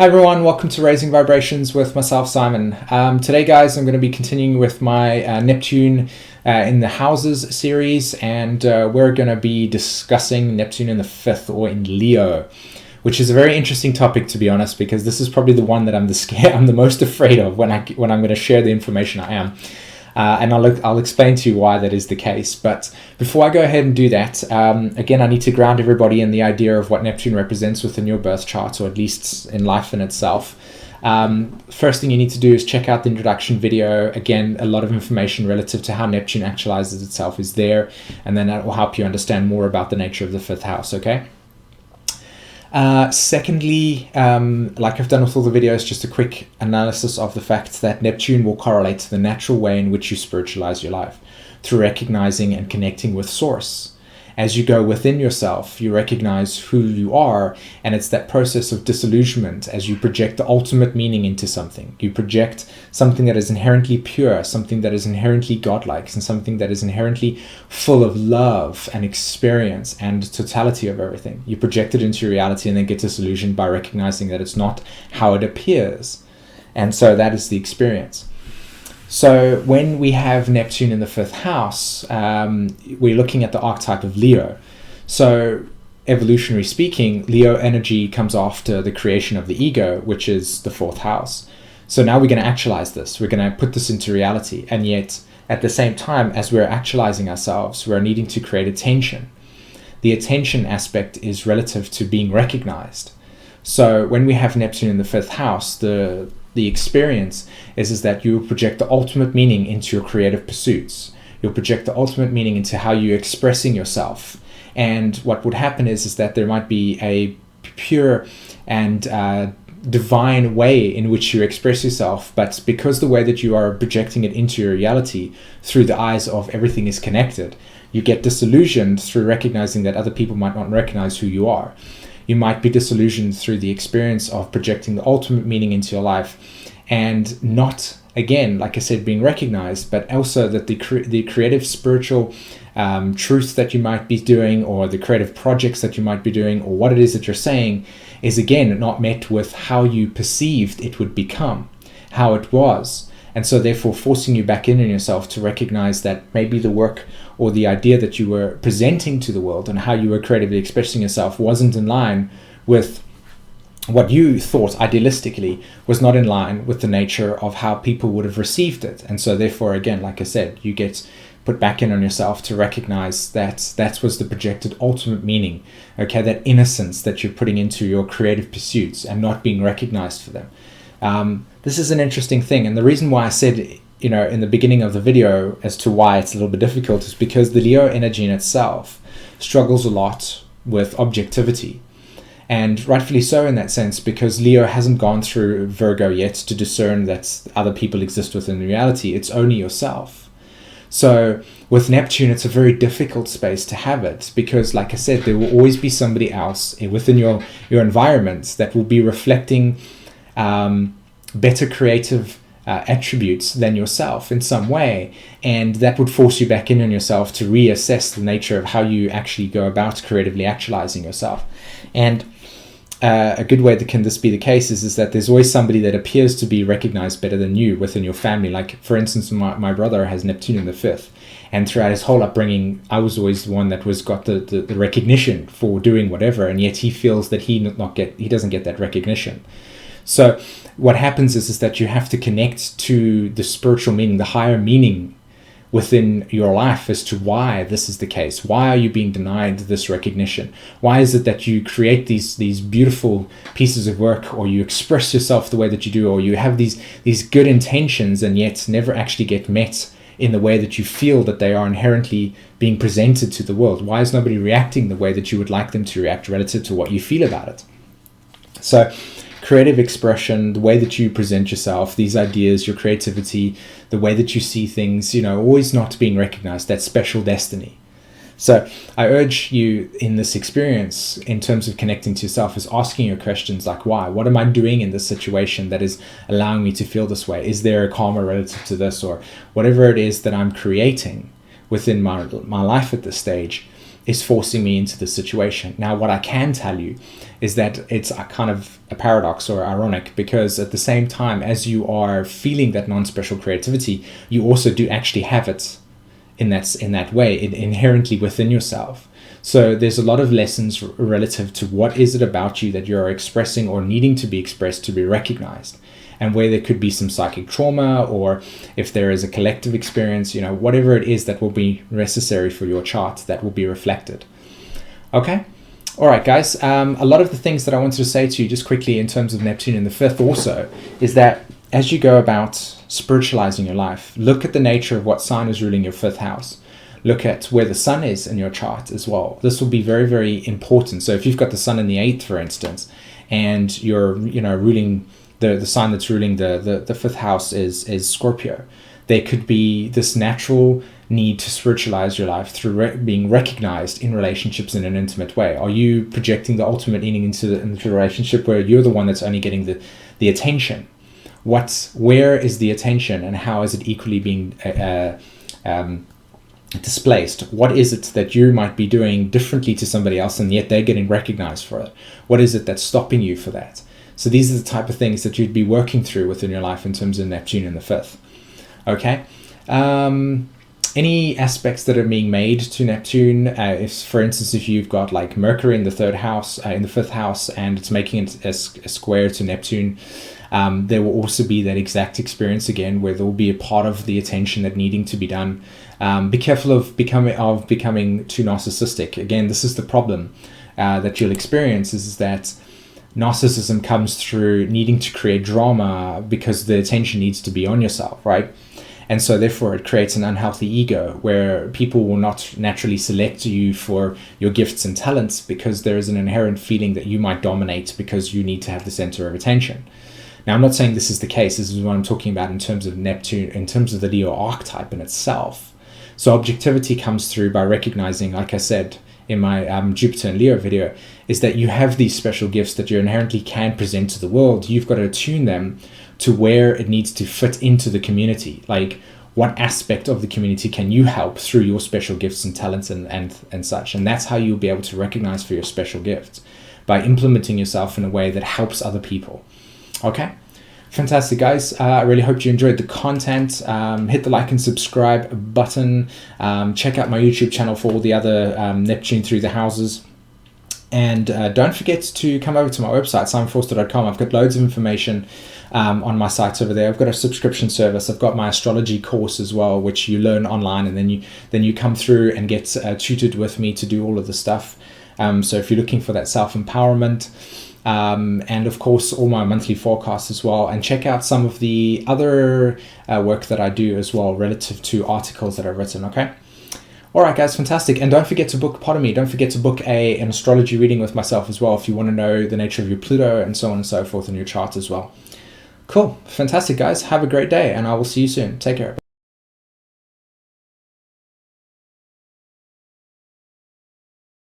Hi everyone, welcome to Raising Vibrations with myself, Simon. Today, guys, I'm going to be continuing with my Neptune in the Houses series, and we're going to be discussing Neptune in the 5th, or in Leo, which is a very interesting topic, to be honest, because this is probably the one that I'm the most afraid of when I'm going to share the information I am. And I'll explain to you why that is the case. But before I go ahead and do that, again, I need to ground everybody in the idea of what Neptune represents within your birth chart, or at least in life in itself. First thing you need to do is check out the introduction video. Again, a lot of information relative to how Neptune actualizes itself is there, and then that will help you understand more about the nature of the 5th house, okay? Secondly, like I've done with all the videos, just a quick analysis of the fact that Neptune will correlate to the natural way in which you spiritualize your life, through recognizing and connecting with Source. As you go within yourself, you recognize who you are, and it's that process of disillusionment as you project the ultimate meaning into something. You project something that is inherently pure, something that is inherently godlike, and something that is inherently full of love and experience and totality of everything. You project it into your reality and then get disillusioned by recognizing that it's not how it appears. And so that is the experience. So when we have Neptune in the 5th house, we're looking at the archetype of Leo. So evolutionary speaking, Leo energy comes after the creation of the ego, which is the 4th house. So now we're going to actualize this. We're going to put this into reality. And yet, at the same time, as we're actualizing ourselves, we're needing to create attention. The attention aspect is relative to being recognized. So when we have Neptune in the 5th house, the experience is that you project the ultimate meaning into your creative pursuits. You'll project the ultimate meaning into how you're expressing yourself. And what would happen is that there might be a pure and divine way in which you express yourself, but because the way that you are projecting it into your reality through the eyes of everything is connected, you get disillusioned through recognizing that other people might not recognize who you are. You might be disillusioned through the experience of projecting the ultimate meaning into your life, and not, again, like I said, being recognized, but also that the creative spiritual truth that you might be doing, or the creative projects that you might be doing, or what it is that you're saying is, again, not met with how you perceived it would become, how it was. And so therefore forcing you back in yourself to recognize that maybe the work or the idea that you were presenting to the world and how you were creatively expressing yourself wasn't in line with what you thought idealistically, was not in line with the nature of how people would have received it. And so therefore, again, like I said, you get put back in on yourself to recognize that that was the projected ultimate meaning, okay, that innocence that you're putting into your creative pursuits and not being recognized for them. This is an interesting thing, and the reason why I said, in the beginning of the video as to why it's a little bit difficult is because the Leo energy in itself struggles a lot with objectivity. And rightfully so in that sense, because Leo hasn't gone through Virgo yet to discern that other people exist within reality. It's only yourself. So with Neptune, it's a very difficult space to have it, because like I said, there will always be somebody else within your environment that will be reflecting better creative attributes than yourself in some way, and that would force you back in on yourself to reassess the nature of how you actually go about creatively actualizing yourself. And a good way that can this be the case is that there's always somebody that appears to be recognized better than you within your family. Like, for instance, my brother has Neptune in the 5th, and throughout his whole upbringing, I was always the one that got the recognition for doing whatever, and yet he feels that he doesn't get that recognition. So what happens is that you have to connect to the spiritual meaning, the higher meaning within your life as to why this is the case. Why are you being denied this recognition? Why is it that you create these beautiful pieces of work, or you express yourself the way that you do, or you have these good intentions and yet never actually get met in the way that you feel that they are inherently being presented to the world? Why is nobody reacting the way that you would like them to react relative to what you feel about it? So creative expression, the way that you present yourself, these ideas, your creativity, the way that you see things, always not being recognized, that special destiny. So I urge you in this experience, in terms of connecting to yourself, is asking your questions like, why? What am I doing in this situation that is allowing me to feel this way? Is there a karma relative to this, or whatever it is that I'm creating within my life at this stage? is forcing me into this situation. Now, what I can tell you is that it's a kind of a paradox or ironic, because at the same time as you are feeling that non-special creativity, you also do actually have it in that way, inherently within yourself. So there's a lot of lessons relative to what is it about you that you're expressing or needing to be expressed to be recognized, and where there could be some psychic trauma, or if there is a collective experience, you know, whatever it is that will be necessary for your chart, that will be reflected. Okay. All right, guys. A lot of the things that I wanted to say to you just quickly in terms of Neptune in the 5th also is that as you go about spiritualizing your life, look at the nature of what sign is ruling your 5th house. Look at where the sun is in your chart as well. This will be very, very important. So if you've got the sun in the 8th, for instance, and you're, you know, ruling the sign that's ruling the 5th house is Scorpio, there could be this natural need to spiritualize your life through being recognized in relationships in an intimate way. Are you projecting the ultimate meaning into the relationship where you're the one that's only getting the attention? Where is the attention, and how is it equally being displaced? What is it that you might be doing differently to somebody else and yet they're getting recognized for it? What is it that's stopping you for that? So these are the type of things that you'd be working through within your life in terms of Neptune in the 5th. Okay. Any aspects that are being made to Neptune, if, for instance, if you've got like Mercury in the 3rd house, in the 5th house, and it's making it a square to Neptune, there will also be that exact experience again, where there will be a part of the attention that needing to be done. Be careful of becoming too narcissistic. Again, this is the problem that you'll experience, is that narcissism comes through needing to create drama because the attention needs to be on yourself, right? And so therefore it creates an unhealthy ego where people will not naturally select you for your gifts and talents, because there is an inherent feeling that you might dominate because you need to have the center of attention. Now, I'm not saying this is the case. This is what I'm talking about in terms of Neptune, in terms of the Leo archetype in itself. So objectivity comes through by recognizing, like I said in my Jupiter and Leo video, is that you have these special gifts that you inherently can present to the world. You've got to attune them to where it needs to fit into the community. Like, what aspect of the community can you help through your special gifts and talents and such? And that's how you'll be able to recognize for your special gifts, by implementing yourself in a way that helps other people. Okay, fantastic, guys. I really hope you enjoyed the content. Hit the like and subscribe button. Check out my YouTube channel for all the other Neptune through the houses. And don't forget to come over to my website, simonforster.com. I've got loads of information on my site over there. I've got a subscription service. I've got my astrology course as well, which you learn online, and then you come through and get tutored with me to do all of the stuff. So if you're looking for that self-empowerment, and of course all my monthly forecasts as well, and check out some of the other work that I do as well relative to articles that I've written. Okay. All right, guys, fantastic. And don't forget to book part of me. Don't forget to book an astrology reading with myself as well if you want to know the nature of your Pluto and so on and so forth in your chart as well. Cool. Fantastic, guys. Have a great day, and I will see you soon. Take care.